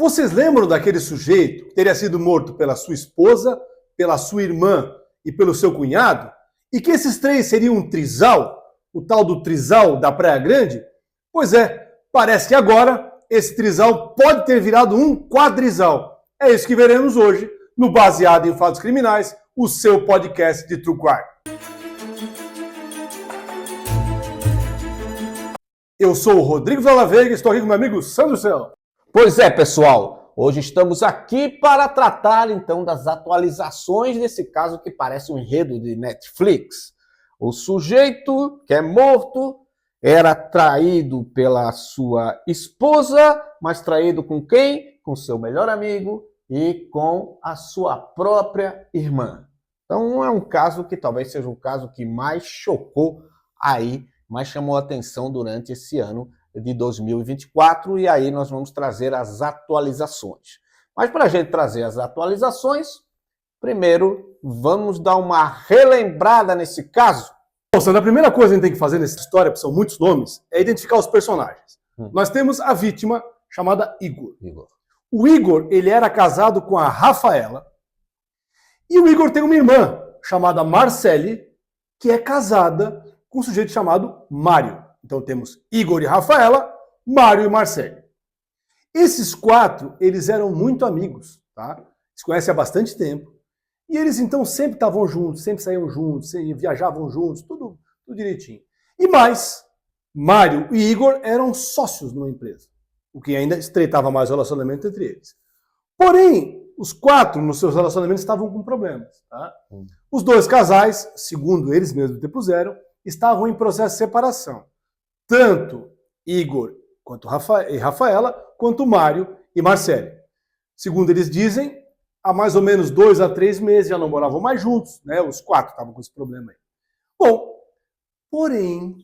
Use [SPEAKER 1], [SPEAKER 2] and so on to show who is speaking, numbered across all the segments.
[SPEAKER 1] Vocês lembram daquele sujeito que teria sido morto pela sua esposa, pela sua irmã e pelo seu cunhado? E que esses três seriam um trisal, o tal do trisal da Praia Grande? Pois é, parece que agora esse trisal pode ter virado um quadrisal. É isso que veremos hoje no Baseado em Fatos Criminais, o seu podcast de True Crime. Eu sou o Rodrigo Veiga e estou aqui com meu amigo Sandro Céu.
[SPEAKER 2] Pois é, pessoal, hoje estamos aqui para tratar então das atualizações desse caso que parece um enredo de Netflix. O sujeito que é morto era traído pela sua esposa, mas traído com quem? Com seu melhor amigo e com a sua própria irmã. Então é um caso que talvez seja o caso que mais chocou aí, mais chamou a atenção durante esse ano de 2024, e aí nós vamos trazer as atualizações. Mas para a gente trazer as atualizações, primeiro vamos dar uma relembrada nesse caso.
[SPEAKER 1] Bom, Sandro, a primeira coisa que a gente tem que fazer nessa história, porque são muitos nomes, é identificar os personagens. Nós temos a vítima chamada Igor. O Igor, ele era casado com a Rafaela, e o Igor tem uma irmã chamada Marcele, que é casada com um sujeito chamado Mário. Então temos Igor e Rafaela, Mário e Marcele. Esses quatro, eles eram muito amigos, tá? Se conhecem há bastante tempo. E eles então sempre estavam juntos, sempre saíam juntos, viajavam juntos, tudo direitinho. E mais, Mário e Igor eram sócios numa empresa, o que ainda estreitava mais o relacionamento entre eles. Porém, os quatro nos seus relacionamentos estavam com problemas, tá? Os dois casais, segundo eles mesmos depuseram, estavam em processo de separação. Tanto Igor quanto Rafaela, quanto Mário e Marcele. Segundo eles dizem, há mais ou menos 2 a 3 meses já não moravam mais juntos, né? Os quatro estavam com esse problema aí. Bom, porém,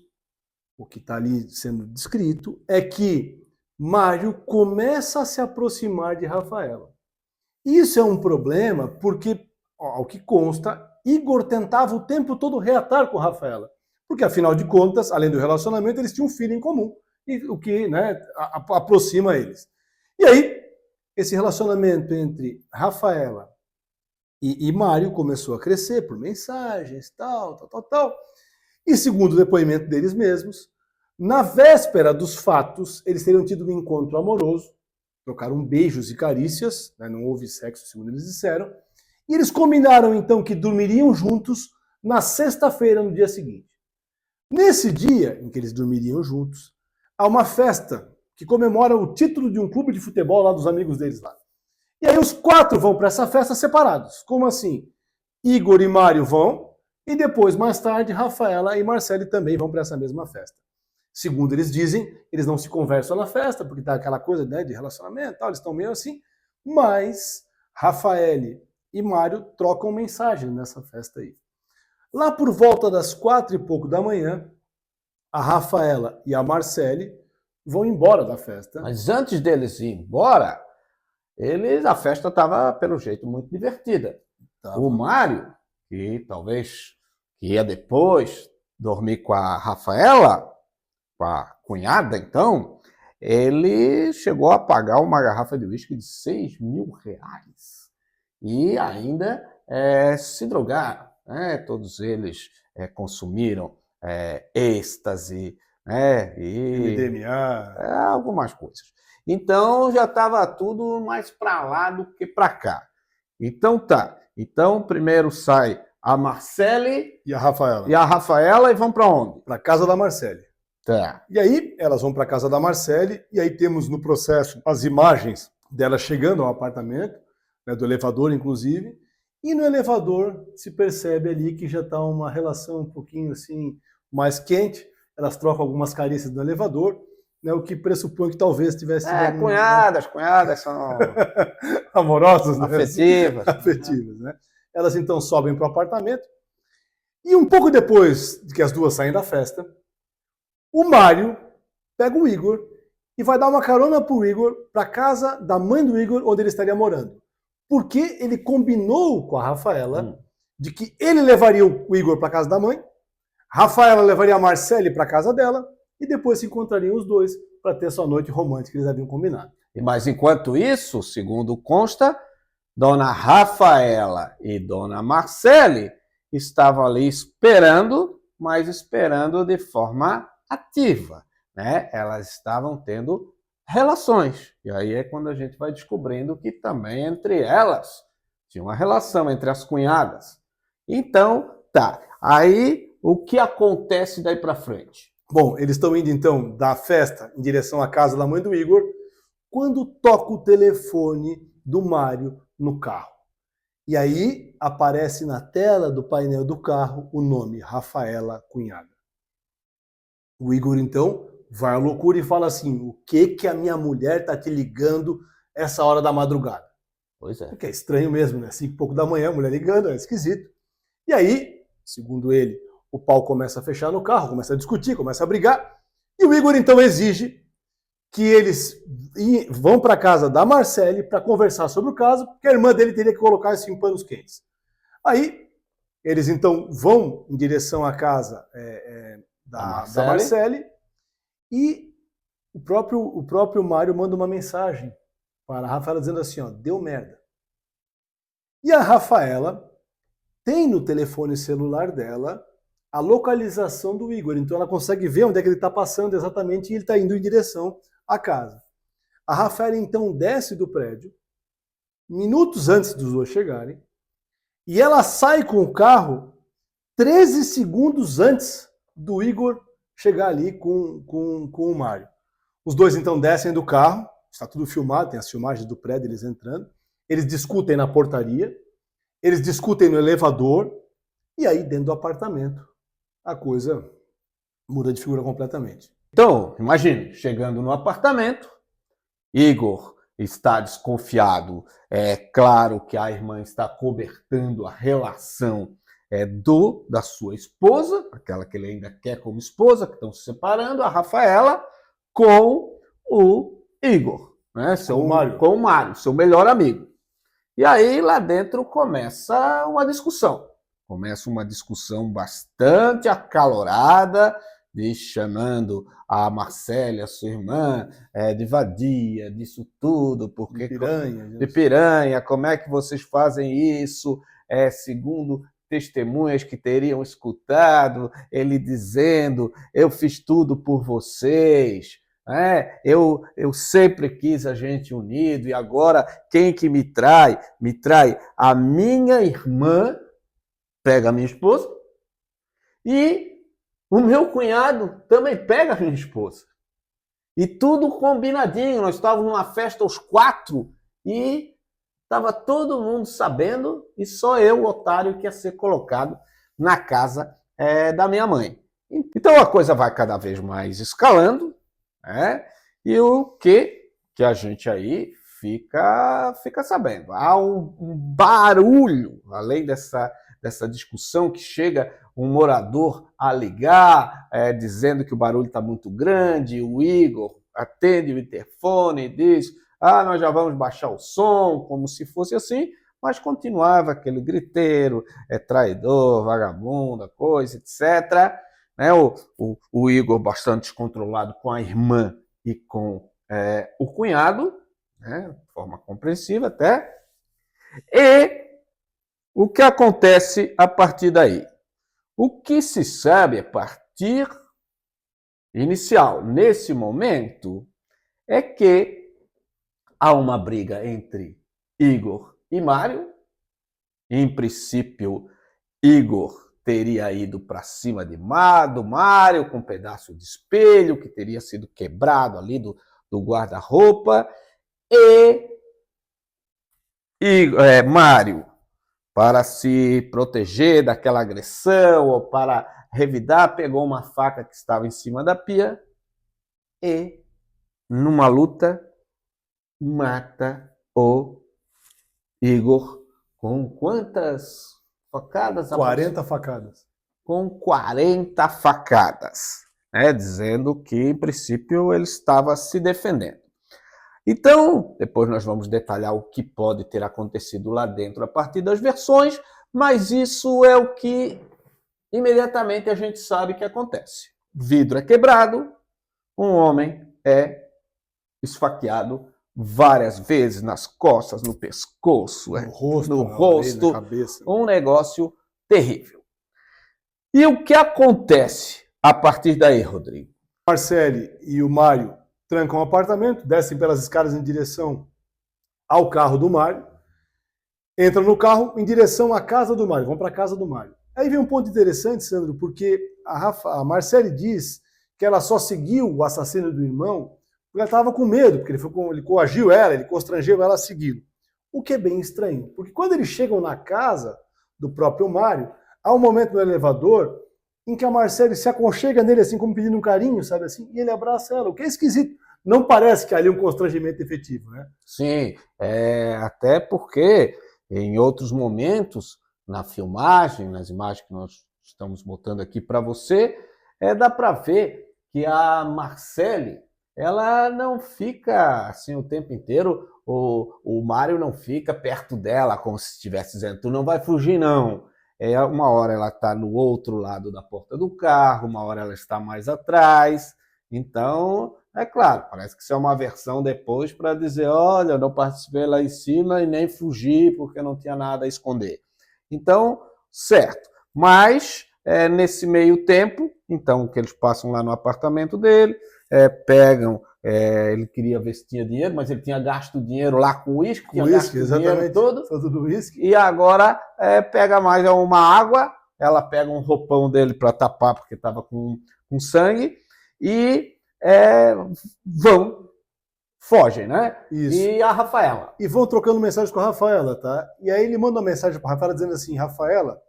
[SPEAKER 1] o que está ali sendo descrito é que Mário começa a se aproximar de Rafaela. Isso é um problema porque, ao que consta, Igor tentava o tempo todo reatar com Rafaela. Porque, afinal de contas, além do relacionamento, eles tinham um filho em comum, o que, né, aproxima eles. E aí, esse relacionamento entre Rafaela e Mário começou a crescer por mensagens, tal. E, segundo o depoimento deles mesmos, na véspera dos fatos, eles teriam tido um encontro amoroso, trocaram beijos e carícias, né, não houve sexo, segundo eles disseram, e eles combinaram, então, que dormiriam juntos na sexta-feira, no dia seguinte. Nesse dia em que eles dormiriam juntos, há uma festa que comemora o título de um clube de futebol lá dos amigos deles lá. E aí os quatro vão para essa festa separados. Como assim? Igor e Mário vão, e depois, mais tarde, Rafaela e Marcele também vão para essa mesma festa. Segundo eles dizem, eles não se conversam na festa, porque tá aquela coisa, né, de relacionamento, tal, eles estão meio assim, mas Rafaela e Mário trocam mensagens nessa festa aí. Lá por volta das 4 e pouco da manhã, a Rafaela e a Marcele vão embora da festa.
[SPEAKER 2] Mas antes deles ir embora, a festa estava, pelo jeito, muito divertida. O Mário, que talvez ia depois dormir com a Rafaela, com a cunhada, então, ele chegou a pagar uma garrafa de uísque de R$6.000. E ainda se drogaram. Todos eles consumiram êxtase, e
[SPEAKER 1] MDMA,
[SPEAKER 2] algumas coisas. Então já estava tudo mais para lá do que para cá. Então tá. Então primeiro sai a Marcele
[SPEAKER 1] e a Rafaela.
[SPEAKER 2] E vão para onde?
[SPEAKER 1] Para casa da Marcele.
[SPEAKER 2] Tá.
[SPEAKER 1] E aí elas vão para casa da Marcele e aí temos no processo as imagens dela chegando ao apartamento, né, do elevador inclusive. E no elevador se percebe ali que já está uma relação um pouquinho assim mais quente. Elas trocam algumas carícias no elevador, né, o que pressupõe que talvez tivesse...
[SPEAKER 2] Cunhadas são...
[SPEAKER 1] amorosas, né?
[SPEAKER 2] Afetivas.
[SPEAKER 1] Né? Elas então sobem para o apartamento. E um pouco depois de que as duas saem da festa, o Mário pega o Igor e vai dar uma carona para o Igor para a casa da mãe do Igor, onde ele estaria morando. Porque ele combinou com a Rafaela de que ele levaria o Igor para casa da mãe, Rafaela levaria a Marcele para casa dela e depois se encontrariam os dois para ter sua noite romântica que eles haviam combinado.
[SPEAKER 2] Mas enquanto isso, segundo consta, Dona Rafaela e Dona Marcele estavam ali esperando, mas esperando de forma ativa, né? Elas estavam tendo relações. E aí é quando a gente vai descobrindo que também entre elas tinha uma relação entre as cunhadas. Então, tá. Aí, o que acontece daí para frente?
[SPEAKER 1] Bom, eles estão indo então da festa em direção à casa da mãe do Igor, quando toca o telefone do Mário no carro. E aí aparece na tela do painel do carro o nome Rafaela Cunhada. O Igor então vai à loucura e fala assim: o que a minha mulher tá te ligando essa hora da madrugada?
[SPEAKER 2] Pois é.
[SPEAKER 1] Porque é estranho mesmo, né? 5 e pouco da manhã, a mulher ligando, é esquisito. E aí, segundo ele, o pau começa a fechar no carro, começa a discutir, começa a brigar. E o Igor então exige que eles vão para a casa da Marcele para conversar sobre o caso, porque a irmã dele teria que colocar isso em panos quentes. Aí, eles então vão em direção à casa da Marcele e o próprio Mário manda uma mensagem para a Rafaela dizendo assim, ó, deu merda. E a Rafaela tem no telefone celular dela a localização do Igor, então ela consegue ver onde é que ele está passando exatamente e ele está indo em direção à casa. A Rafaela então desce do prédio, minutos antes dos dois chegarem, e ela sai com o carro 13 segundos antes do Igor chegar ali com o Mário. Os dois então descem do carro, está tudo filmado, tem as filmagens do prédio, eles entrando, eles discutem na portaria, eles discutem no elevador, e aí dentro do apartamento a coisa muda de figura completamente.
[SPEAKER 2] Então, imagine, chegando no apartamento, Igor está desconfiado. É claro que a irmã está cobertando a relação da sua esposa, aquela que ele ainda quer como esposa, que estão se separando, a Rafaela, com o Igor, né? Com o Mário, seu melhor amigo. E aí lá dentro começa uma discussão. Começa uma discussão bastante acalorada, chamando a Marcele, a sua irmã, de vadia, disso tudo, porque de piranha, como é que vocês fazem isso? Segundo testemunhas que teriam escutado, ele dizendo, eu fiz tudo por vocês, eu sempre quis a gente unido, e agora quem que me trai? Me trai a minha irmã, pega a minha esposa, e o meu cunhado também pega a minha esposa. E tudo combinadinho. Nós estávamos numa festa os 4 e estava todo mundo sabendo e só eu, o otário, que ia ser colocado na casa da minha mãe. Então a coisa vai cada vez mais escalando, e o que a gente aí fica sabendo. Há um barulho, além dessa discussão, que chega um morador a ligar, dizendo que o barulho está muito grande. O Igor atende o interfone e diz, nós já vamos baixar o som, como se fosse assim, mas continuava aquele griteiro, traidor, vagabunda, coisa, etc. O Igor bastante descontrolado com a irmã e com o cunhado, de forma compreensiva até, e o que acontece a partir daí? O que se sabe a partir inicial, nesse momento, é que há uma briga entre Igor e Mário. Em princípio, Igor teria ido para cima do Mário com um pedaço de espelho que teria sido quebrado ali do guarda-roupa. E Mário, para se proteger daquela agressão ou para revidar, pegou uma faca que estava em cima da pia e, numa luta, mata o Igor com quantas facadas?
[SPEAKER 1] 40 facadas.
[SPEAKER 2] Com 40 facadas, dizendo que, em princípio, ele estava se defendendo. Então, depois nós vamos detalhar o que pode ter acontecido lá dentro a partir das versões, mas isso é o que imediatamente a gente sabe que acontece. Vidro é quebrado, um homem é esfaqueado várias vezes nas costas, no pescoço, no rosto,
[SPEAKER 1] na cabeça.
[SPEAKER 2] Um negócio terrível. E o que acontece a partir daí, Rodrigo?
[SPEAKER 1] Marcele e o Mário trancam o apartamento, descem pelas escadas em direção ao carro do Mário, entram no carro em direção à casa do Mário, vão para a casa do Mário. Aí vem um ponto interessante, Sandro, porque a Marcele diz que ela só seguiu o assassino do irmão porque ela estava com medo, porque ele coagiu ela, ele constrangeu ela a segui-lo. O que é bem estranho, porque quando eles chegam na casa do próprio Mário, há um momento no elevador em que a Marcele se aconchega nele assim, como pedindo um carinho, sabe assim, e ele abraça ela, o que é esquisito. Não parece que ali é um constrangimento efetivo, né?
[SPEAKER 2] Sim, até porque em outros momentos, na filmagem, nas imagens que nós estamos botando aqui para você, dá para ver que a Marcele, ela não fica assim o tempo inteiro, o Mário não fica perto dela como se estivesse dizendo, tu não vai fugir não. Uma hora ela está no outro lado da porta do carro, uma hora ela está mais atrás. Então, é claro, parece que isso é uma versão depois para dizer, olha, eu não participei lá em cima e nem fugi porque não tinha nada a esconder. Então, certo. Mas, nesse meio tempo, então, que eles passam lá no apartamento dele, pegam, ele queria ver se tinha dinheiro, mas ele tinha gasto dinheiro lá com uísque, tinha gasto dinheiro todo. E agora pega mais uma água, ela pega um roupão dele para tapar, porque estava com sangue, e fogem, né?
[SPEAKER 1] Isso.
[SPEAKER 2] E a Rafaela.
[SPEAKER 1] E vão trocando mensagem com a Rafaela, tá? E aí ele manda uma mensagem para a Rafaela dizendo assim, Rafaela,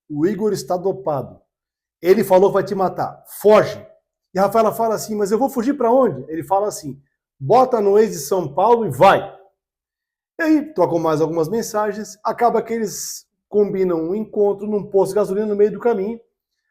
[SPEAKER 1] o Igor está dopado. Ele falou que vai te matar. Foge. E a Rafaela fala assim, mas eu vou fugir para onde? Ele fala assim, bota no Waze de São Paulo e vai. E aí trocam mais algumas mensagens, acaba que eles combinam um encontro num posto de gasolina no meio do caminho.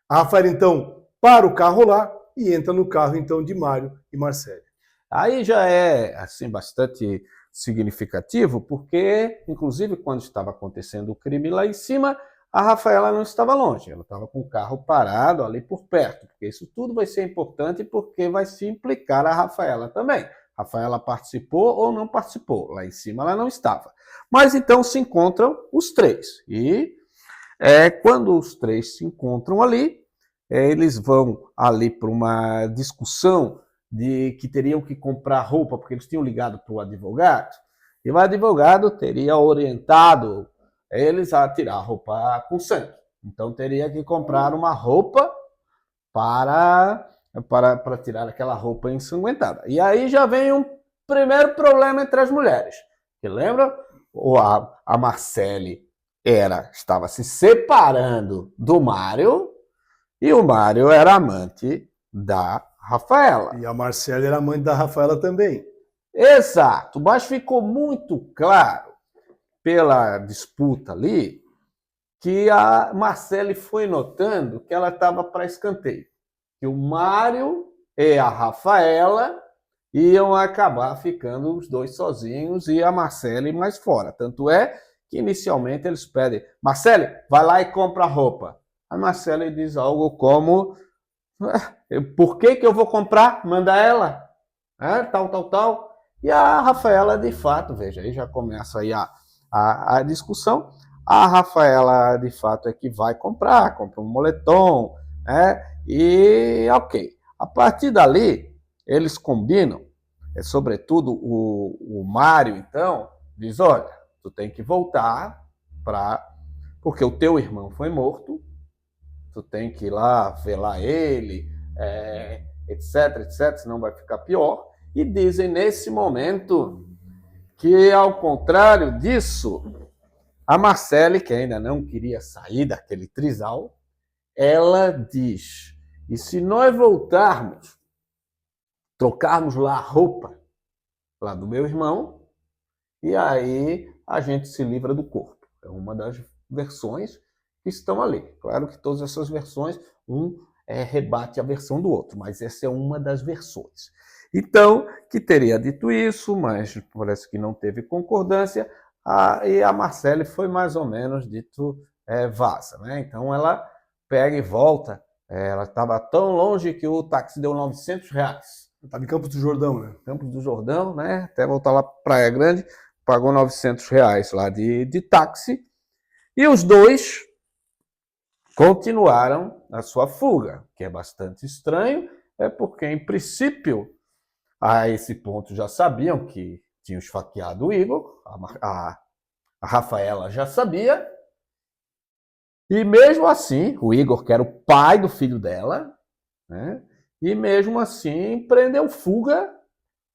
[SPEAKER 1] A Rafaela, então, para o carro lá e entra no carro, então, de Mário e Marcele.
[SPEAKER 2] Aí já é, assim, bastante significativo, porque, inclusive, quando estava acontecendo o crime lá em cima, a Rafaela não estava longe, ela estava com o carro parado ali por perto, porque isso tudo vai ser importante porque vai se implicar a Rafaela também. A Rafaela participou ou não participou, lá em cima ela não estava. Mas então se encontram os três, e quando os três se encontram ali, eles vão ali para uma discussão de que teriam que comprar roupa, porque eles tinham ligado para o advogado, e o advogado teria orientado eles a tirar a roupa com sangue. Então teria que comprar uma roupa para tirar aquela roupa ensanguentada. E aí já vem um primeiro problema entre as mulheres. Que lembra? A Marcele estava se separando do Mário, e o Mário era amante da Rafaela.
[SPEAKER 1] E a Marcele era amante da Rafaela também.
[SPEAKER 2] Exato, mas ficou muito claro pela disputa ali que a Marcele foi notando que ela estava para escanteio. Que o Mário e a Rafaela iam acabar ficando os dois sozinhos e a Marcele mais fora. Tanto é que inicialmente eles pedem, Marcele, vai lá e compra roupa. A Marcele diz algo como, por que eu vou comprar? Manda ela. Tal. E a Rafaela, de fato, veja, aí já começa aí a discussão. A Rafaela, de fato, é que vai compra um moletom, e ok. A partir dali, eles combinam, sobretudo o Mário, então, diz, olha, tu tem que voltar porque o teu irmão foi morto, tu tem que ir lá velar ele, etc, senão vai ficar pior. E dizem nesse momento que, ao contrário disso, a Marcele, que ainda não queria sair daquele trisal, ela diz, e se nós voltarmos, trocarmos lá a roupa lá do meu irmão, e aí a gente se livra do corpo. É uma das versões que estão ali. Claro que todas essas versões, rebate a versão do outro, mas essa é uma das versões. Então, que teria dito isso, mas parece que não teve concordância, e a Marcele foi mais ou menos dito vaza, né? Então ela pega e volta, ela estava tão longe que o táxi deu R$900,
[SPEAKER 1] Estava em Campos do Jordão, né?
[SPEAKER 2] Campos do Jordão, né? Até voltar lá para Praia Grande, pagou R$ 900 lá de táxi. E os dois continuaram a sua fuga, que é bastante estranho, porque, em princípio, a esse ponto já sabiam que tinham esfaqueado o Igor, a Rafaela já sabia, e mesmo assim, o Igor, que era o pai do filho dela, né? E mesmo assim empreendeu fuga,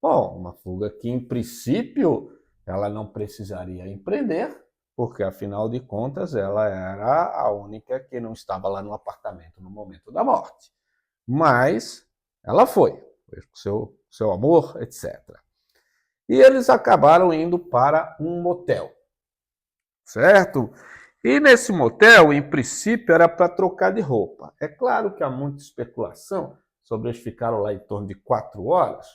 [SPEAKER 2] uma fuga que, em princípio, ela não precisaria empreender, porque, afinal de contas, ela era a única que não estava lá no apartamento no momento da morte. Mas ela foi com seu amor, etc. E eles acabaram indo para um motel, certo? E nesse motel, em princípio, era para trocar de roupa. É claro que há muita especulação sobre eles ficaram lá em torno de 4 horas,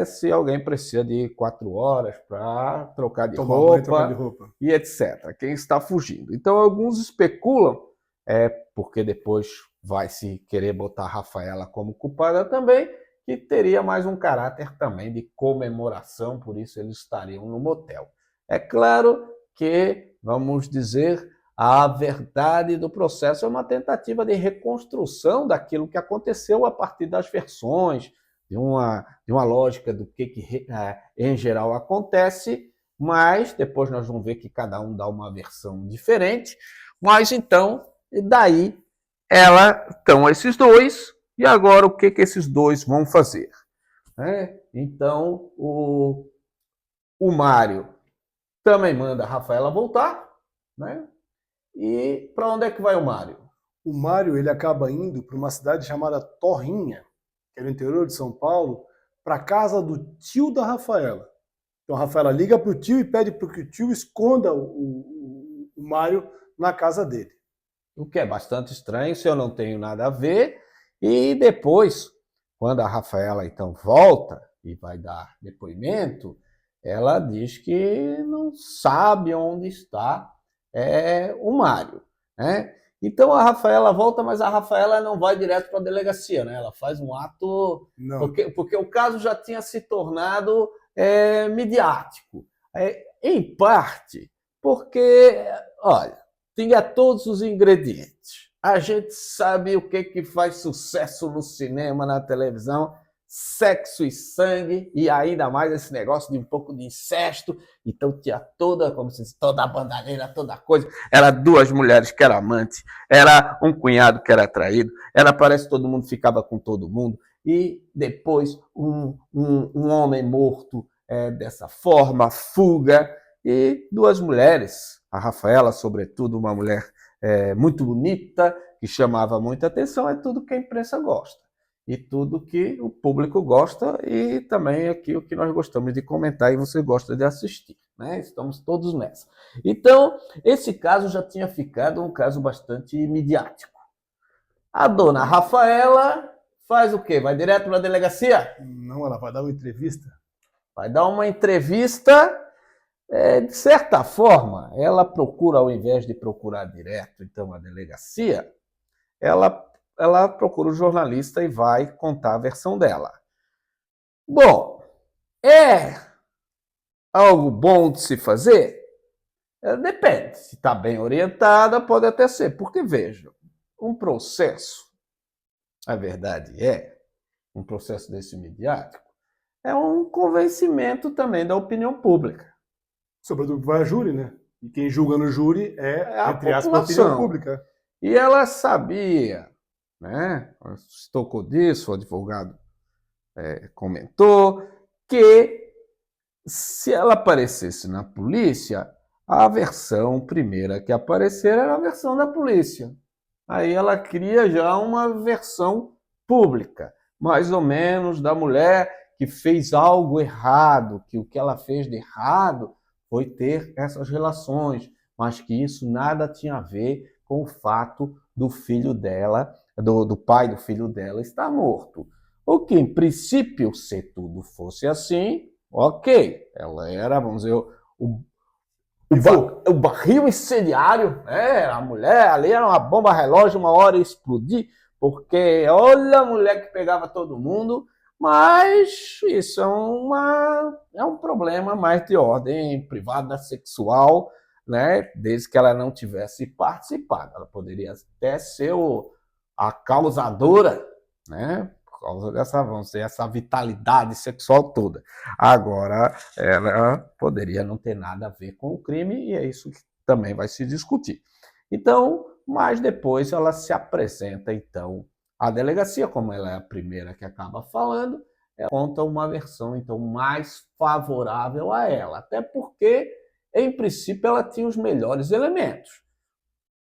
[SPEAKER 2] se alguém precisa de 4 horas para trocar de roupa e etc. Quem está fugindo. Então, alguns especulam, porque depois vai se querer botar a Rafaela como culpada também, que teria mais um caráter também de comemoração, por isso eles estariam no motel. É claro que, vamos dizer, a verdade do processo é uma tentativa de reconstrução daquilo que aconteceu a partir das versões, de uma lógica do que em geral acontece, mas depois nós vamos ver que cada um dá uma versão diferente. Mas então, daí estão esses dois, e agora o que esses dois vão fazer? Então, o Mário também manda a Rafaela voltar, né? E para onde é que vai o Mário?
[SPEAKER 1] O Mário, ele acaba indo para uma cidade chamada Torrinha, que é no interior de São Paulo, para a casa do tio da Rafaela. Então a Rafaela liga para o tio e pede para que o tio esconda o Mário na casa dele.
[SPEAKER 2] O que é bastante estranho, se eu não tenho nada a ver. E depois, quando a Rafaela então volta e vai dar depoimento, ela diz que não sabe onde está o Mário, né? Então a Rafaela volta, mas a Rafaela não vai direto para a delegacia, né? Ela faz um ato... Porque o caso já tinha se tornado midiático. Em parte porque, olha, tinha todos os ingredientes. A gente sabe o que faz sucesso no cinema, na televisão: sexo e sangue, e ainda mais esse negócio de um pouco de incesto. Então tinha toda a bandalheira, toda a coisa. Era 2 mulheres que eram amantes, era um cunhado que era traído, parece que todo mundo ficava com todo mundo, e depois um homem morto dessa forma, fuga, e 2 mulheres, a Rafaela, sobretudo, uma mulher muito bonita, que chamava muita atenção. É tudo que a imprensa gosta. E tudo que o público gosta, e também aqui o que nós gostamos de comentar e você gosta de assistir, né? Estamos todos nessa. Então, esse caso já tinha ficado um caso bastante midiático. A dona Rafaela faz o quê? Vai direto para a delegacia?
[SPEAKER 1] Não, ela vai dar uma entrevista.
[SPEAKER 2] Vai dar uma entrevista. De certa forma, ela procura, ao invés de procurar direto então a delegacia, ela procura o jornalista e vai contar a versão dela. Bom, é algo bom de se fazer? Depende. Se está bem orientada, pode até ser. Porque, veja, um processo, a verdade um processo desse midiático, é um convencimento também da opinião pública.
[SPEAKER 1] Sobretudo vai a júri, né? E quem julga no júri
[SPEAKER 2] a
[SPEAKER 1] entre aspas, a opinião pública.
[SPEAKER 2] E ela sabia, né? Se tocou disso, o advogado comentou, que se ela aparecesse na polícia, a versão primeira que aparecer era a versão da polícia. Aí ela cria já uma versão pública, mais ou menos, da mulher que fez algo errado, que o que ela fez de errado foi ter essas relações, mas que isso nada tinha a ver com o fato do filho dela, do pai do filho dela estar morto. O que, em princípio, se tudo fosse assim, ok. Ela era, vamos dizer, o barril incendiário, né? A mulher ali era uma bomba relógio, uma hora ia explodir, porque olha a mulher que pegava todo mundo, Mas isso é um problema mais de ordem privada, sexual, né? Desde que ela não tivesse participado. Ela poderia até ser a causadora, né? Por causa dessa, vamos dizer, essa vitalidade sexual toda. Agora, ela poderia não ter nada a ver com o crime, e é isso que também vai se discutir. Então, mas depois ela se apresenta, então, à delegacia, como ela é a primeira que acaba falando, ela conta uma versão, então, mais favorável a ela. Até porque, em princípio, ela tinha os melhores elementos.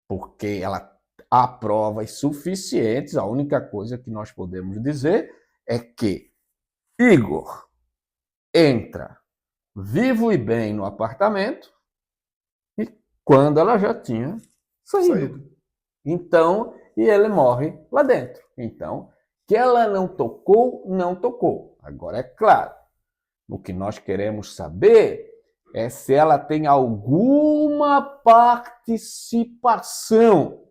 [SPEAKER 2] Porque ela há provas suficientes, a única coisa que nós podemos dizer é que Igor entra vivo e bem no apartamento e quando ela já tinha saído. Então, e ele morre lá dentro. Então, que ela não tocou, não tocou. Agora, é claro, o que nós queremos saber é se ela tem alguma participação.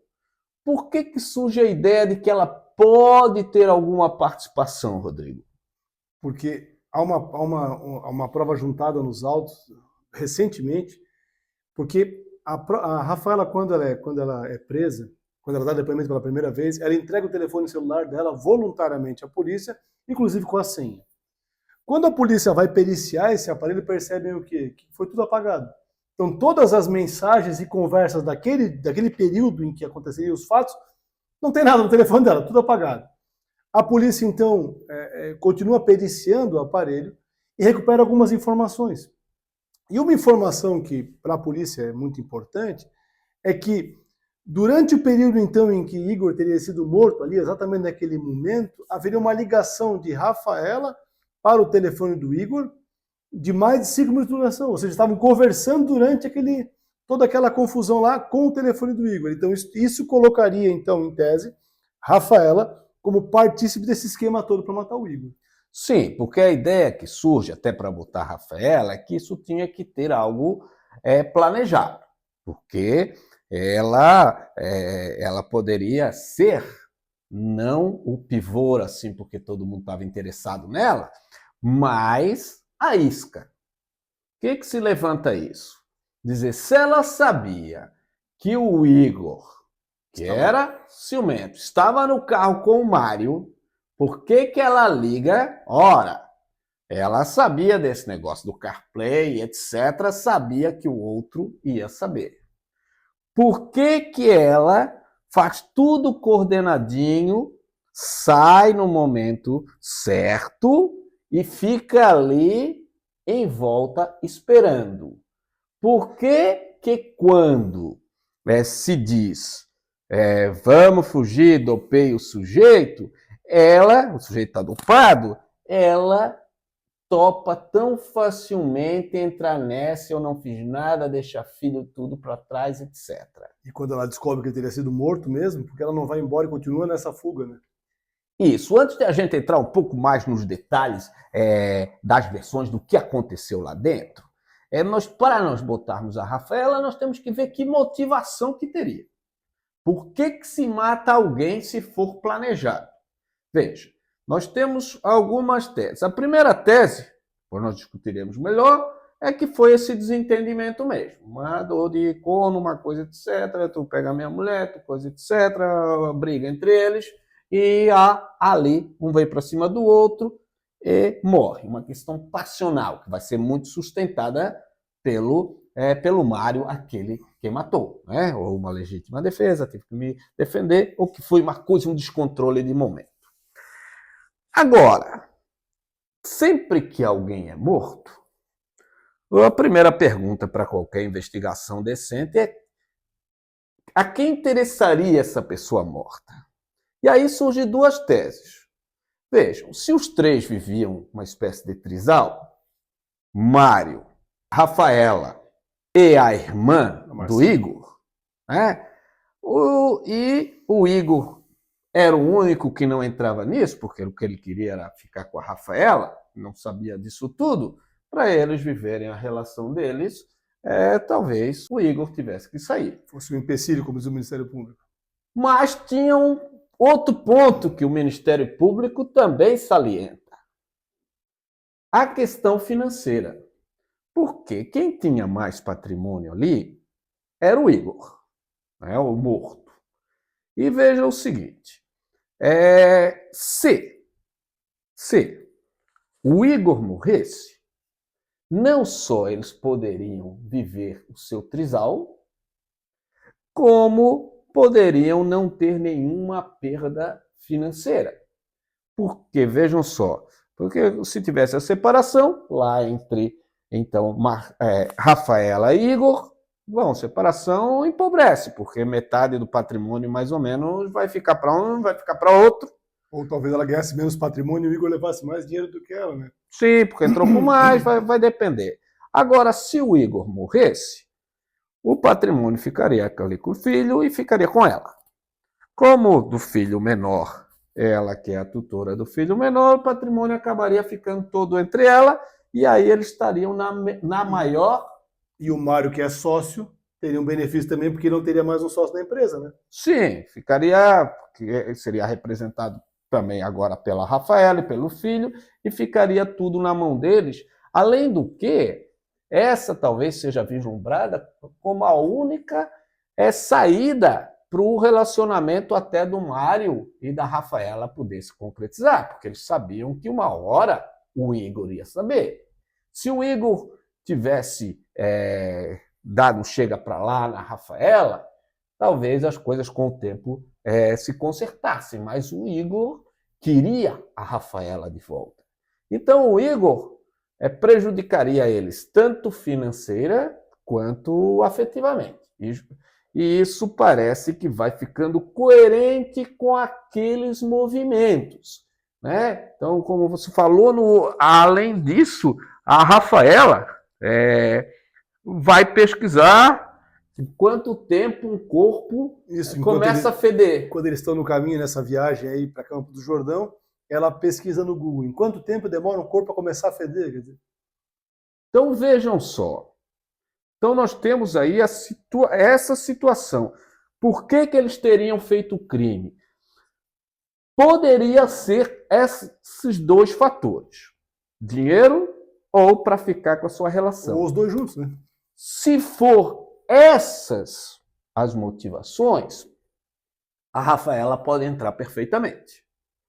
[SPEAKER 2] Por que surge a ideia de que ela pode ter alguma participação, Rodrigo?
[SPEAKER 1] Porque há uma prova juntada nos autos recentemente, porque a Rafaela, quando ela é presa, quando ela dá depoimento pela primeira vez, ela entrega o telefone celular dela voluntariamente à polícia, inclusive com a senha. Quando a polícia vai periciar esse aparelho, percebem o quê? Que foi tudo apagado. Então, todas as mensagens e conversas daquele período em que aconteceriam os fatos, não tem nada no telefone dela, tudo apagado. A polícia, então, continua periciando o aparelho e recupera algumas informações. E uma informação que, para a polícia, é muito importante, é que, durante o período, então, em que Igor teria sido morto, ali, exatamente naquele momento, haveria uma ligação de Rafaela para o telefone do Igor, de mais de 5 minutos de duração. Ou seja, estavam conversando durante toda aquela confusão lá com o telefone do Igor. Então, isso colocaria, então, em tese, Rafaela como partícipe desse esquema todo para matar o Igor.
[SPEAKER 2] Sim, porque a ideia que surge, até para botar a Rafaela, é que isso tinha que ter algo planejado. Porque ela poderia ser, não o pivô, assim, porque todo mundo estava interessado nela, mas a isca. O que se levanta isso? Dizer, se ela sabia que o Igor, que era ciumento, estava no carro com o Mário, por que ela liga? Ora, ela sabia desse negócio do CarPlay, etc., sabia que o outro ia saber. Por que ela faz tudo coordenadinho, sai no momento certo e fica ali em volta esperando? Por que quando se diz vamos fugir, dopei o sujeito, o sujeito está dopado, ela topa tão facilmente entrar nessa, eu não fiz nada, deixar filho tudo para trás, etc.
[SPEAKER 1] E quando ela descobre que ele teria sido morto mesmo, porque ela não vai embora e continua nessa fuga, né?
[SPEAKER 2] Isso, antes de a gente entrar um pouco mais nos detalhes das versões do que aconteceu lá dentro, para nós botarmos a Rafaela, nós temos que ver que motivação que teria. Por que se mata alguém se for planejado? Veja, nós temos algumas teses. A primeira tese, depois nós discutiremos melhor, é que foi esse desentendimento mesmo. Uma dor de corno, uma coisa, etc. Tu pega a minha mulher, tu coisa, etc. Briga entre eles e ali um vai para cima do outro e morre. Uma questão passional que vai ser muito sustentada pelo Mário, aquele que matou, né? Ou uma legítima defesa, tive que me defender, ou que foi uma coisa, um descontrole de momento. Agora, sempre que alguém é morto, a primeira pergunta para qualquer investigação decente é a quem interessaria essa pessoa morta? E aí surgem duas teses. Vejam, se os três viviam uma espécie de trisal, Mário, Rafaela e a irmã do Igor, né? E o Igor era o único que não entrava nisso, porque o que ele queria era ficar com a Rafaela, não sabia disso tudo, para eles viverem a relação deles, talvez o Igor tivesse que sair.
[SPEAKER 1] Fosse um empecilho, como diz o Ministério Público.
[SPEAKER 2] Mas tinha um outro ponto que o Ministério Público também salienta. a questão financeira. Porque quem tinha mais patrimônio ali era o Igor, né, o morto. E veja o seguinte, se o Igor morresse, não só eles poderiam viver o seu trisal, como poderiam não ter nenhuma perda financeira. Porque, vejam só, porque se tivesse a separação lá entre, então, Rafaela e Igor, bom, separação empobrece, porque metade do patrimônio, mais ou menos, vai ficar para um, vai ficar para outro.
[SPEAKER 1] Ou talvez ela ganhasse menos patrimônio e o Igor levasse mais dinheiro do que ela, né?
[SPEAKER 2] Sim, porque entrou com mais, vai depender. Agora, se o Igor morresse, o patrimônio ficaria ali com o filho e ficaria com ela. Como do filho menor, ela que é a tutora do filho menor, o patrimônio acabaria ficando todo entre ela, e aí eles estariam na maior...
[SPEAKER 1] E o Mário, que é sócio, teria um benefício também, porque não teria mais um sócio da empresa, né?
[SPEAKER 2] Sim, ficaria, seria representado também agora pela Rafaela e pelo filho, e ficaria tudo na mão deles. Além do que, essa talvez seja vislumbrada como a única saída para o relacionamento até do Mário e da Rafaela poder se concretizar, porque eles sabiam que uma hora o Igor ia saber. Se o Igor tivesse dado chega para lá na Rafaela, talvez as coisas com o tempo se consertassem, mas o Igor queria a Rafaela de volta. Então o Igor prejudicaria eles tanto financeira quanto afetivamente. E isso parece que vai ficando coerente com aqueles movimentos, né? Então, como você falou, além disso, a Rafaela vai pesquisar em quanto tempo um corpo começa a feder.
[SPEAKER 1] Quando eles estão no caminho nessa viagem aí para Campo do Jordão, ela pesquisa no Google. Em quanto tempo demora um corpo a começar a feder? Quer dizer?
[SPEAKER 2] Então vejam só. Então nós temos aí essa situação. Por que eles teriam feito o crime? Poderia ser esses dois fatores. Dinheiro ou para ficar com a sua relação.
[SPEAKER 1] Ou os dois juntos, né?
[SPEAKER 2] Se for essas as motivações, a Rafaela pode entrar perfeitamente.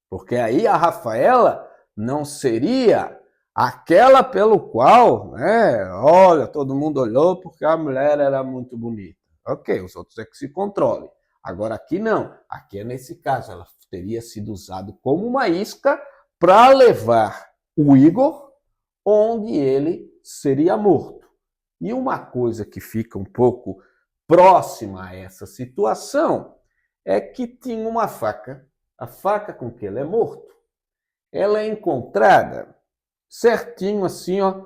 [SPEAKER 2] Porque aí a Rafaela não seria aquela pelo qual, né, olha, todo mundo olhou porque a mulher era muito bonita. Ok, os outros é que se controlem. Agora aqui não. Aqui é nesse caso, ela teria sido usada como uma isca para levar o Igor onde ele seria morto. E uma coisa que fica um pouco próxima a essa situação é que tinha uma faca, a faca com que ele é morto, ela é encontrada certinho assim, ó,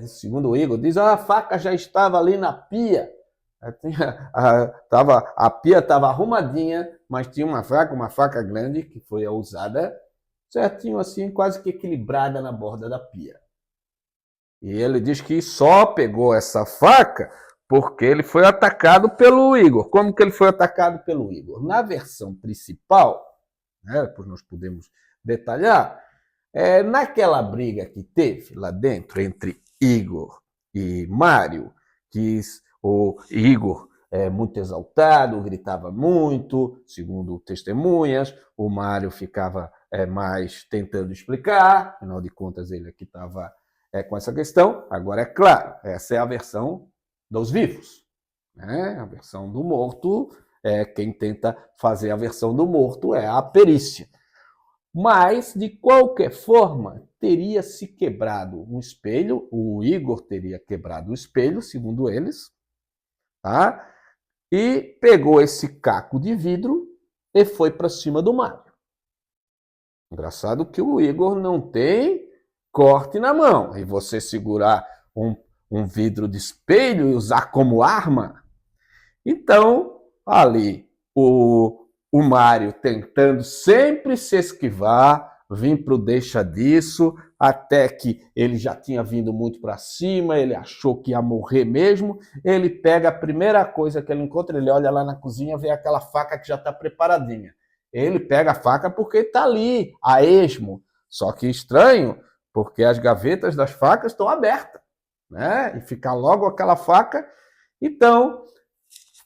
[SPEAKER 2] segundo o Igor, diz, a faca já estava ali na pia, a pia estava arrumadinha, mas tinha uma faca grande que foi usada certinho assim, quase que equilibrada na borda da pia. E ele diz que só pegou essa faca porque ele foi atacado pelo Igor. Como que ele foi atacado pelo Igor? Na versão principal, né, depois nós podemos detalhar, naquela briga que teve lá dentro entre Igor e Mário, que o Igor muito exaltado, gritava muito, segundo testemunhas, o Mário ficava mais tentando explicar, afinal de contas ele aqui estava com essa questão. Agora, é claro, essa é a versão dos vivos, né? A versão do morto, quem tenta fazer a versão do morto é a perícia. Mas, de qualquer forma, teria se quebrado um espelho, o Igor teria quebrado o espelho, segundo eles, tá? E pegou esse caco de vidro e foi para cima do Mário. Engraçado que o Igor não tem corte na mão. E você segurar um vidro de espelho e usar como arma. Então, ali, o Mário tentando sempre se esquivar, vir para o deixa disso, até que ele já tinha vindo muito para cima, ele achou que ia morrer mesmo, ele pega a primeira coisa que ele encontra, ele olha lá na cozinha, vê aquela faca que já está preparadinha. Ele pega a faca porque está ali, a esmo. Só que estranho, porque as gavetas das facas estão abertas, né? E fica logo aquela faca. Então,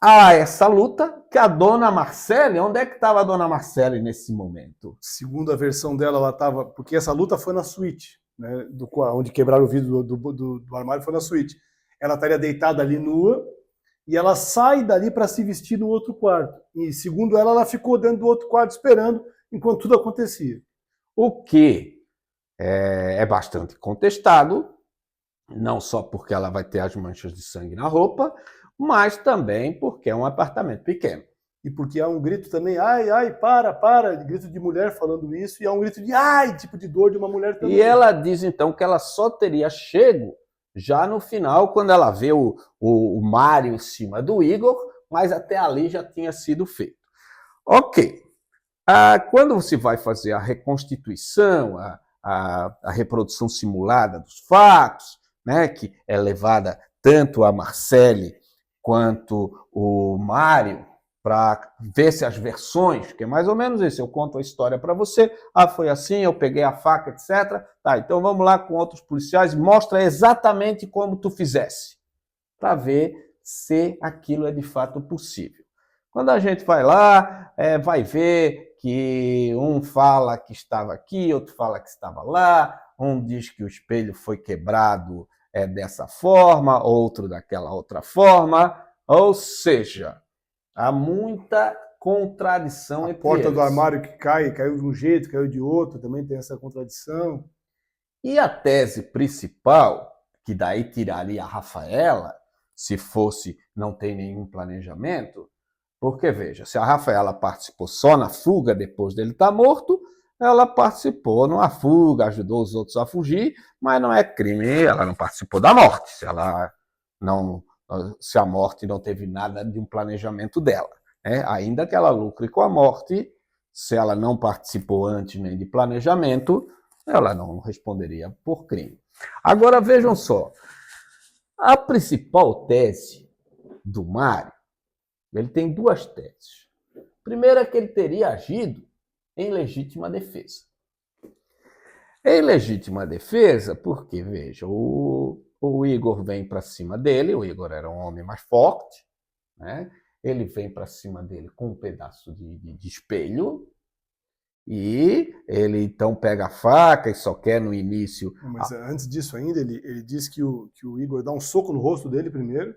[SPEAKER 2] há essa luta que a dona Marcele, onde é que estava a dona Marcele nesse momento?
[SPEAKER 1] Segundo a versão dela, ela estava... Porque essa luta foi na suíte, né? Onde quebraram o vidro do armário foi na suíte. Ela estaria deitada ali nua, e ela sai dali para se vestir no outro quarto. E, segundo ela, ela ficou dentro do outro quarto esperando enquanto tudo acontecia.
[SPEAKER 2] O que é bastante contestado, não só porque ela vai ter as manchas de sangue na roupa, mas também porque é um apartamento pequeno.
[SPEAKER 1] E porque há um grito também, ai, ai, para, grito de mulher falando isso, e há um grito de ai, tipo de dor de uma mulher também.
[SPEAKER 2] E ela diz então que ela só teria chego já no final, quando ela vê o Mário em cima do Igor, mas até ali já tinha sido feito. Ok. Quando você vai fazer a reconstituição, a reprodução simulada dos fatos, né, que é levada tanto a Marcele quanto o Mário, para ver se as versões, que é mais ou menos isso, eu conto a história para você, foi assim, eu peguei a faca, etc. Tá, então vamos lá com outros policiais, mostra exatamente como tu fizesse, para ver se aquilo é de fato possível. Quando a gente vai lá, vai ver que um fala que estava aqui, outro fala que estava lá, um diz que o espelho foi quebrado dessa forma, outro daquela outra forma, ou seja, há muita contradição entre eles.
[SPEAKER 1] A porta do armário que caiu de um jeito, caiu de outro, também tem essa contradição.
[SPEAKER 2] E a tese principal, que daí tiraria a Rafaela, se fosse não tem nenhum planejamento, porque, veja, se a Rafaela participou só na fuga depois dele estar morto, ela participou numa fuga, ajudou os outros a fugir, mas não é crime, ela não participou da morte, se a morte não teve nada de um planejamento dela. Ainda que ela lucre com a morte, se ela não participou antes nem de planejamento, ela não responderia por crime. Agora, vejam só, a principal tese do Mário, ele tem duas teses. Primeiro é que ele teria agido em legítima defesa. Em legítima defesa, porque, veja, o Igor vem para cima dele, o Igor era um homem mais forte, né? Ele vem para cima dele com um pedaço de espelho, e ele então pega a faca e só quer no início...
[SPEAKER 1] Mas antes disso ainda, ele diz que o Igor dá um soco no rosto dele primeiro,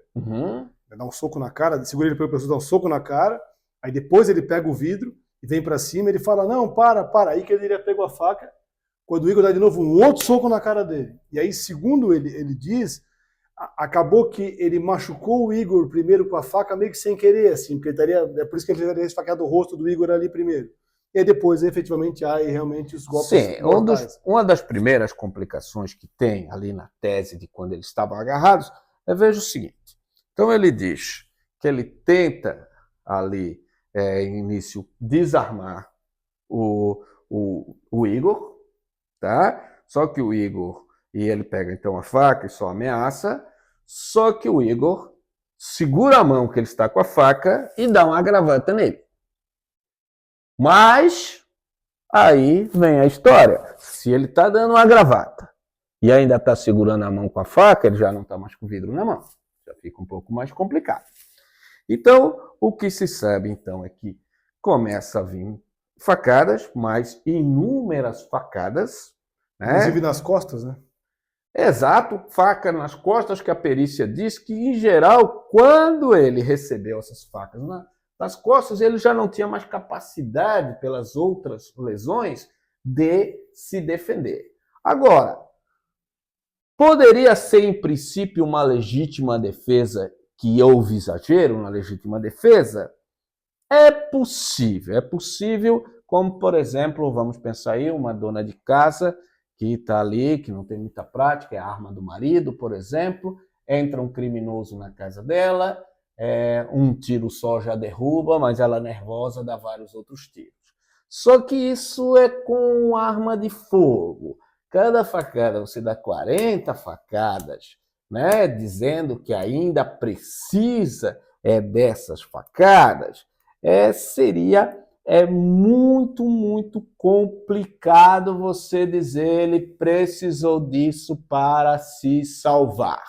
[SPEAKER 1] dá um soco na cara, segura ele pelo pescoço, dá um soco na cara, aí depois ele pega o vidro e vem para cima, ele fala, não, para, aí que ele iria pegar a faca, quando o Igor dá de novo um outro soco na cara dele. E aí, segundo ele diz, acabou que ele machucou o Igor primeiro com a faca meio que sem querer, assim, porque é por isso que ele teria esfaqueado o rosto do Igor ali primeiro. E aí depois, efetivamente, há realmente os golpes.
[SPEAKER 2] Sim, uma das primeiras complicações que tem ali na tese de quando eles estavam agarrados, veja o seguinte. Então ele diz que ele tenta ali, em início, desarmar o Igor, tá? Só que o Igor, e ele pega então a faca e só ameaça, só que o Igor segura a mão que ele está com a faca e dá uma gravata nele. Mas aí vem a história. Se ele está dando uma gravata e ainda está segurando a mão com a faca, ele já não está mais com o vidro na mão. Já fica um pouco mais complicado. Então, o que se sabe então é que começa a vir facadas, mas inúmeras facadas.
[SPEAKER 1] Inclusive nas costas, né?
[SPEAKER 2] Exato, faca nas costas, que a perícia diz que, em geral, quando ele recebeu essas facas nas costas, ele já não tinha mais capacidade, pelas outras lesões, de se defender. Agora, poderia ser, em princípio, uma legítima defesa que houve exagero na legítima defesa? É possível, como, por exemplo, vamos pensar aí, uma dona de casa que está ali, que não tem muita prática, é a arma do marido, por exemplo, entra um criminoso na casa dela, um tiro só já derruba, mas ela nervosa dá vários outros tiros. Só que isso é com arma de fogo. Cada facada você dá 40 facadas, né, dizendo que ainda precisa dessas facadas, seria é muito, muito complicado você dizer ele precisou disso para se salvar.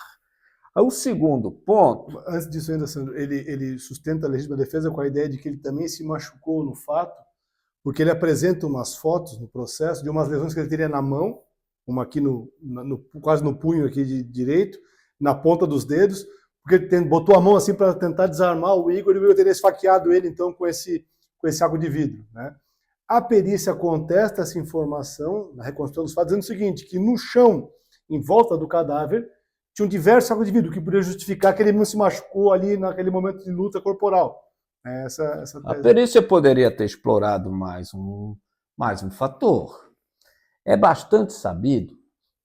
[SPEAKER 2] O segundo ponto...
[SPEAKER 1] Antes disso ainda, Sandro, ele sustenta a legítima defesa com a ideia de que ele também se machucou no fato, porque ele apresenta umas fotos no processo de umas lesões que ele teria na mão, uma aqui quase no punho aqui de direito, na ponta dos dedos, porque ele botou a mão assim para tentar desarmar o Igor, e o Igor teria esfaqueado ele então com esse saco de vidro, né? A perícia contesta essa informação na reconstrução dos fatos, dizendo o seguinte, que no chão, em volta do cadáver, tinham diversos sacos de vidro, que poderia justificar que ele não se machucou ali naquele momento de luta corporal.
[SPEAKER 2] A perícia poderia ter explorado mais um fator. É bastante sabido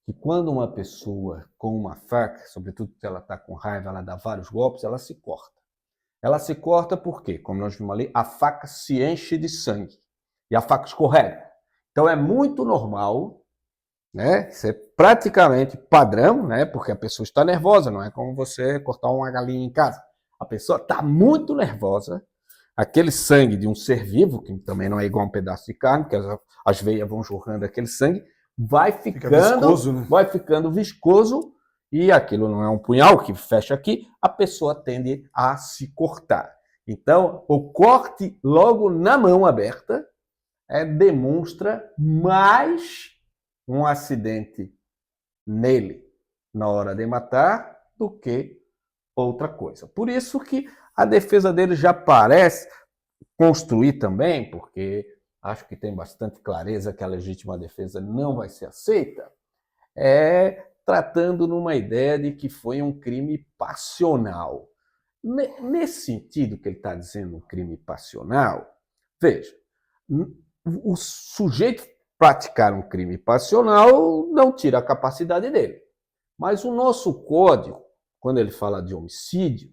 [SPEAKER 2] que quando uma pessoa com uma faca, sobretudo se ela está com raiva, ela dá vários golpes, ela se corta. Ela se corta porque, como nós vimos ali, a faca se enche de sangue e a faca escorrega. Então é muito normal, né? Isso é praticamente padrão, né? Porque a pessoa está nervosa, não é como você cortar uma galinha em casa. A pessoa está muito nervosa, aquele sangue de um ser vivo, que também não é igual a um pedaço de carne, que as veias vão jorrando aquele sangue, vai
[SPEAKER 1] viscoso, né?
[SPEAKER 2] Vai ficando viscoso, e aquilo não é um punhal que fecha aqui, a pessoa tende a se cortar. Então, o corte logo na mão aberta demonstra mais um acidente nele na hora de matar do que outra coisa. Por isso que a defesa dele já parece construir também, porque acho que tem bastante clareza que a legítima defesa não vai ser aceita, tratando numa ideia de que foi um crime passional. Nesse sentido que ele está dizendo um crime passional, veja, o sujeito praticar um crime passional não tira a capacidade dele. Mas o nosso código, quando ele fala de homicídio,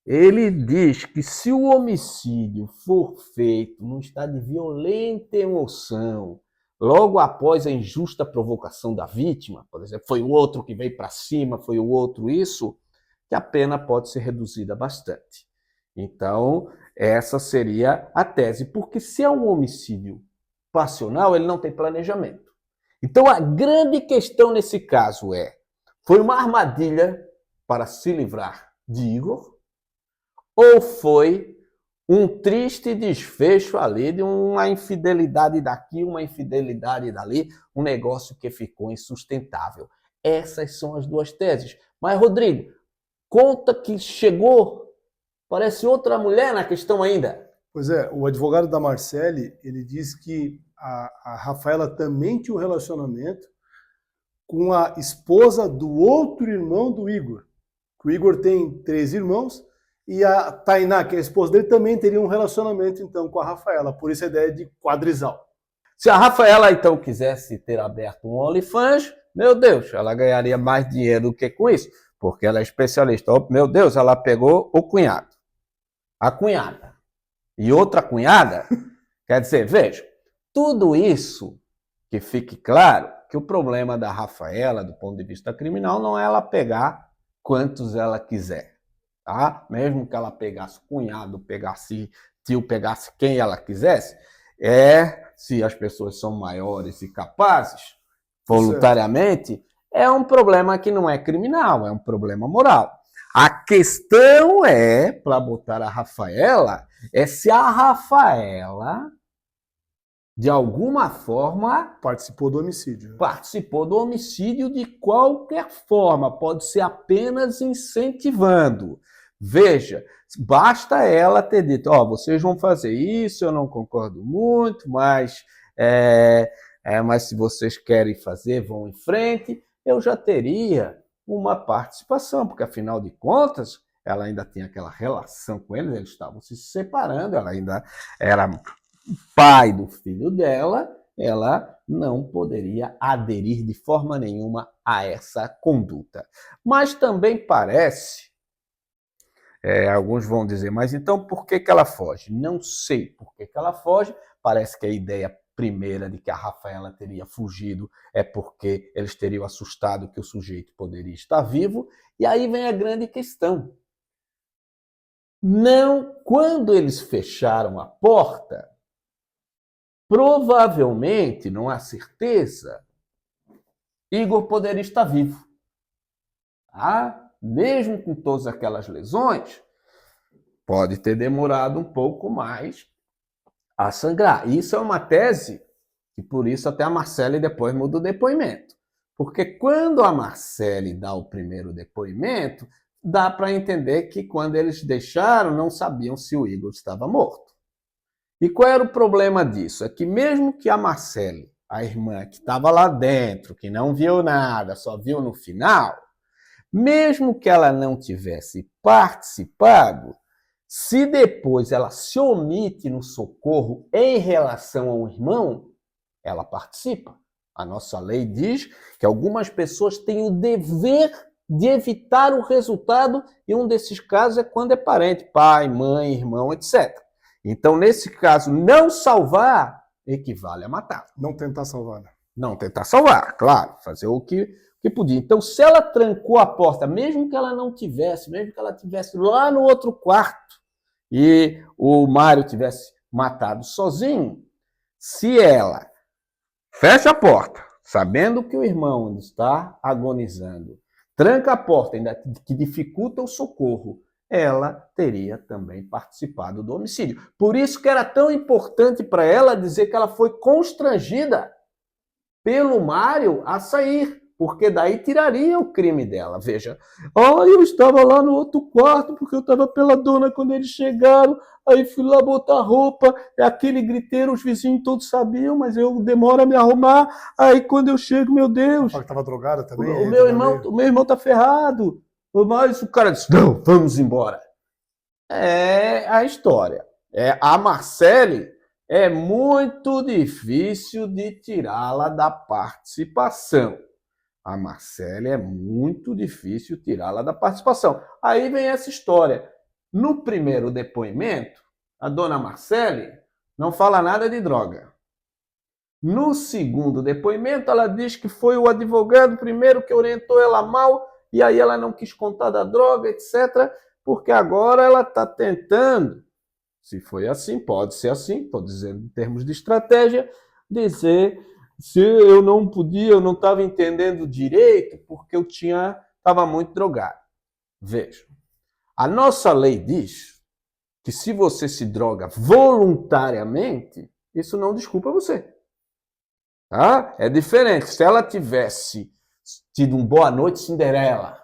[SPEAKER 2] ele diz que se o homicídio for feito num estado de violenta emoção, logo após a injusta provocação da vítima, por exemplo, foi o outro que veio para cima, foi o outro isso, que a pena pode ser reduzida bastante. Então, essa seria a tese, porque se é um homicídio passional, ele não tem planejamento. Então, a grande questão nesse caso foi uma armadilha para se livrar de Igor, ou foi um triste desfecho ali de uma infidelidade daqui, uma infidelidade dali, um negócio que ficou insustentável. Essas são as duas teses. Mas, Rodrigo, conta que chegou, parece outra mulher na questão ainda.
[SPEAKER 1] Pois é, o advogado da Marcele, ele diz que a Rafaela também tinha um relacionamento com a esposa do outro irmão do Igor. O Igor tem 3 irmãos, e a Tainá, que é a esposa dele, também teria um relacionamento, então, com a Rafaela. Por isso a ideia de quadrisal.
[SPEAKER 2] Se a Rafaela, então, quisesse ter aberto um OnlyFans, meu Deus, ela ganharia mais dinheiro do que com isso, porque ela é especialista. Oh, meu Deus, ela pegou o cunhado, a cunhada e outra cunhada. Quer dizer, veja, tudo isso, que fique claro, que o problema da Rafaela, do ponto de vista criminal, não é ela pegar quantos ela quiser. Tá? Mesmo que ela pegasse cunhado, pegasse tio, pegasse quem ela quisesse, se as pessoas são maiores e capazes, voluntariamente, é um problema que não é criminal, é um problema moral. A questão para botar a Rafaela, se a Rafaela, de alguma forma,
[SPEAKER 1] participou do homicídio.
[SPEAKER 2] Participou do homicídio de qualquer forma, pode ser apenas incentivando. Veja, basta ela ter dito, vocês vão fazer isso, eu não concordo muito, mas se vocês querem fazer, vão em frente, eu já teria uma participação, porque afinal de contas, ela ainda tinha aquela relação com eles estavam se separando, ela ainda era pai do filho dela, ela não poderia aderir de forma nenhuma a essa conduta. Mas também parece, alguns vão dizer, mas então por que ela foge? Não sei por que ela foge, parece que a ideia primeira de que a Rafaela teria fugido é porque eles teriam assustado que o sujeito poderia estar vivo, e aí vem a grande questão. Não, quando eles fecharam a porta, provavelmente, não há certeza, Igor poderia estar vivo. Tá? Mesmo com todas aquelas lesões, pode ter demorado um pouco mais a sangrar. Isso é uma tese, e por isso até a Marcele depois muda o depoimento. Porque quando a Marcele dá o primeiro depoimento, dá para entender que quando eles deixaram, não sabiam se o Igor estava morto. E qual era o problema disso? É que mesmo que a Marcele, a irmã que estava lá dentro, que não viu nada, só viu no final, mesmo que ela não tivesse participado, se depois ela se omite no socorro em relação ao irmão, ela participa. A nossa lei diz que algumas pessoas têm o dever de evitar o resultado, e um desses casos é quando é parente, pai, mãe, irmão, etc. Então, nesse caso, não salvar equivale a matar.
[SPEAKER 1] Não tentar salvar.
[SPEAKER 2] Não tentar salvar, claro, fazer o que podia. Então, se ela trancou a porta, mesmo que ela não tivesse, mesmo que ela tivesse lá no outro quarto e o Mário tivesse matado sozinho, se ela fecha a porta, sabendo que o irmão está agonizando, tranca a porta, ainda que dificulta o socorro, ela teria também participado do homicídio. Por isso que era tão importante para ela dizer que ela foi constrangida pelo Mário a sair, porque daí tiraria o crime dela. Veja, eu estava lá no outro quarto, porque eu estava pela dona quando eles chegaram, aí fui lá botar roupa, aquele griteiro, os vizinhos todos sabiam, mas eu demoro a me arrumar, aí quando eu chego, meu Deus...
[SPEAKER 1] Estava drogada também?
[SPEAKER 2] O meu irmão tá ferrado. Mas o cara disse, não, vamos embora. É a história. A Marcele é muito difícil de tirá-la da participação. A Marcele é muito difícil tirá-la da participação. Aí vem essa história. No primeiro depoimento, a dona Marcele não fala nada de droga. No segundo depoimento, ela diz que foi o advogado primeiro que orientou ela mal, e aí ela não quis contar da droga, etc., porque agora ela está tentando, se foi assim, pode ser assim, estou dizendo em termos de estratégia, dizer se eu não podia, eu não estava entendendo direito, porque eu estava muito drogado. Veja, a nossa lei diz que se você se droga voluntariamente, isso não desculpa você. Tá? É diferente. Se ela tivesse tido um boa noite Cinderela,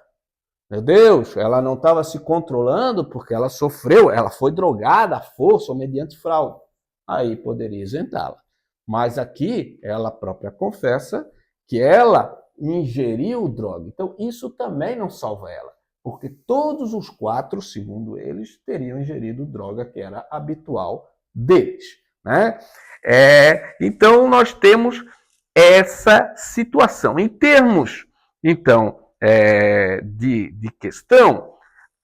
[SPEAKER 2] meu Deus, ela não estava se controlando porque ela sofreu, ela foi drogada à força ou mediante fraude, aí poderia isentá-la. Mas aqui ela própria confessa que ela ingeriu droga. Então isso também não salva ela, porque todos os 4, segundo eles, teriam ingerido droga que era habitual deles, né? Então, nós temos essa situação. Em termos, então, de questão,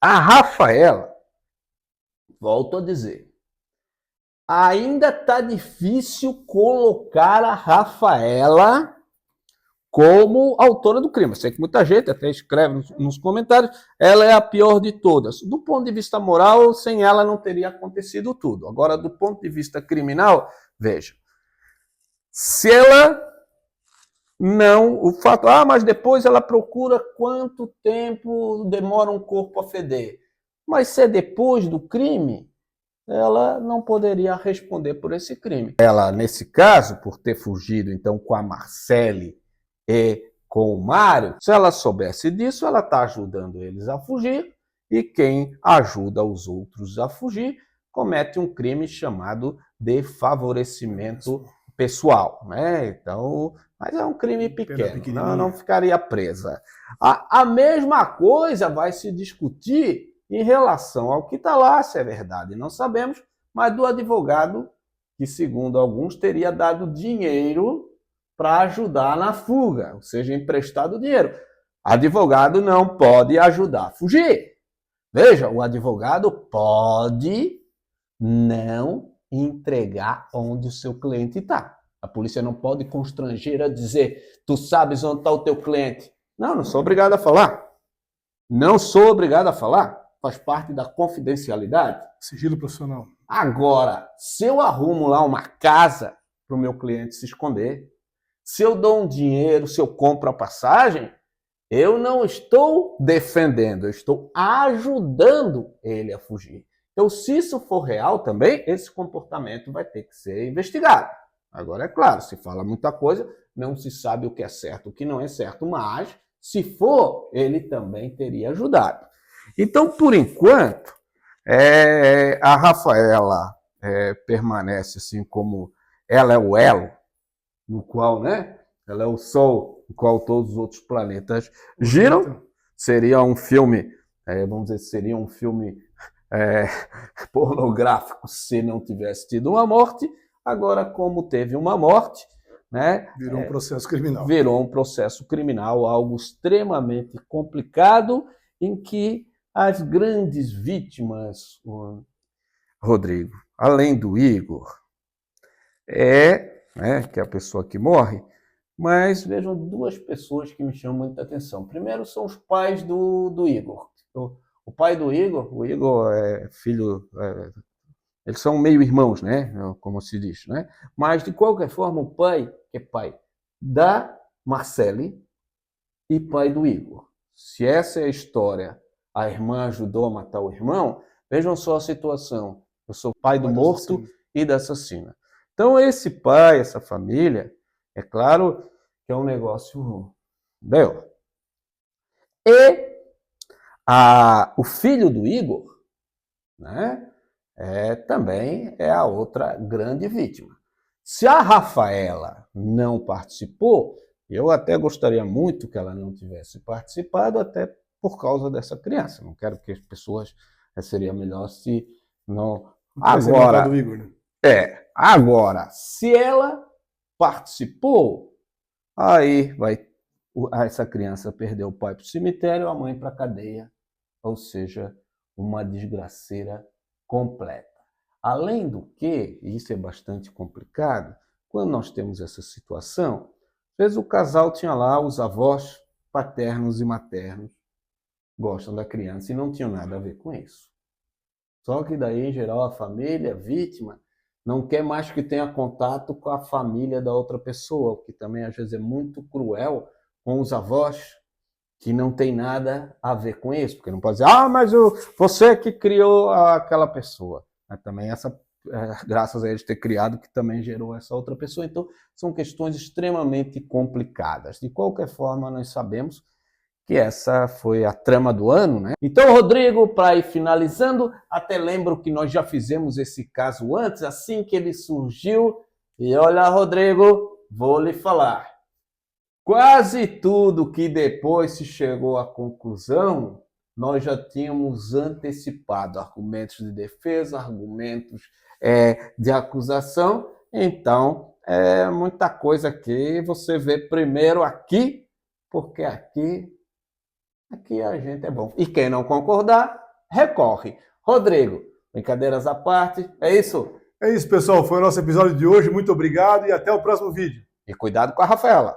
[SPEAKER 2] a Rafaela, volto a dizer, ainda está difícil colocar a Rafaela como autora do crime. Eu sei que muita gente até escreve nos comentários, ela é a pior de todas. Do ponto de vista moral, sem ela não teria acontecido tudo. Agora, do ponto de vista criminal, veja, se ela não, o fato, mas depois ela procura quanto tempo demora um corpo a feder. Mas se é depois do crime, ela não poderia responder por esse crime. Ela, nesse caso, por ter fugido então com a Marcele e com o Mário, se ela soubesse disso, ela está ajudando eles a fugir, e quem ajuda os outros a fugir comete um crime chamado de favorecimento pessoal, né? Então, mas é um crime pequeno, não ficaria presa. A mesma coisa vai se discutir em relação ao que está lá, se é verdade, não sabemos, mas do advogado que, segundo alguns, teria dado dinheiro para ajudar na fuga, ou seja, emprestado dinheiro. Advogado não pode ajudar a fugir. Veja, o advogado pode não entregar onde o seu cliente está. A polícia não pode constranger a dizer, tu sabes onde está o teu cliente. Não sou obrigado a falar. Não sou obrigado a falar. Faz parte da confidencialidade.
[SPEAKER 1] Sigilo profissional.
[SPEAKER 2] Agora, se eu arrumo lá uma casa para o meu cliente se esconder. Se eu dou um dinheiro, se eu compro a passagem, eu não estou defendendo, eu estou ajudando ele a fugir. Então, se isso for real também, esse comportamento vai ter que ser investigado. Agora, é claro, se fala muita coisa, não se sabe o que é certo, o que não é certo, mas, se for, ele também teria ajudado. Então, por enquanto, a Rafaela permanece assim como ela é o elo, no qual, né? Ela é o Sol, no qual todos os outros planetas giram. Seria um filme, vamos dizer, seria um filme pornográfico se não tivesse tido uma morte. Agora, como teve uma morte, né?
[SPEAKER 1] Virou um processo criminal.
[SPEAKER 2] Virou um processo criminal, algo extremamente complicado, em que as grandes vítimas, Rodrigo, além do Igor, que é a pessoa que morre, mas vejam duas pessoas que me chamam muita atenção. Primeiro são os pais do Igor. O pai do Igor, o Igor é filho, eles são meio irmãos, né? Como se diz, né? Mas de qualquer forma, o pai, que é pai da Marcele e pai do Igor. Se essa é a história, a irmã ajudou a matar o irmão, vejam só a situação. Eu sou pai do morto e da assassina. Então, esse pai, essa família, é claro que é um negócio dela. E o filho do Igor, né, também é a outra grande vítima. Se a Rafaela não participou, eu até gostaria muito que ela não tivesse participado, até por causa dessa criança. Não quero que as pessoas... Seria melhor se não... Agora,
[SPEAKER 1] do Igor, né?
[SPEAKER 2] Agora, se ela participou, aí essa criança perdeu o pai para o cemitério, a mãe para a cadeia, ou seja, uma desgraceira completa. Além do que, e isso é bastante complicado, quando nós temos essa situação, às vezes o casal tinha lá os avós paternos e maternos, gostam da criança e não tinham nada a ver com isso. Só que daí, em geral, a família, a vítima, não quer mais que tenha contato com a família da outra pessoa, o que também às vezes é muito cruel com os avós que não tem nada a ver com isso, porque não pode dizer, mas você que criou aquela pessoa. Mas também graças a eles ter criado, que também gerou essa outra pessoa. Então, são questões extremamente complicadas. De qualquer forma, nós sabemos que essa foi a trama do ano, né? Então, Rodrigo, para ir finalizando, até lembro que nós já fizemos esse caso antes, assim que ele surgiu. E olha, Rodrigo, vou lhe falar. Quase tudo que depois se chegou à conclusão, nós já tínhamos antecipado argumentos de defesa, argumentos de acusação. Então, muita coisa que você vê primeiro aqui, porque aqui a gente é bom. E quem não concordar, recorre. Rodrigo, brincadeiras à parte, é isso?
[SPEAKER 1] É isso, pessoal. Foi o nosso episódio de hoje. Muito obrigado e até o próximo vídeo.
[SPEAKER 2] E cuidado com a Rafaela.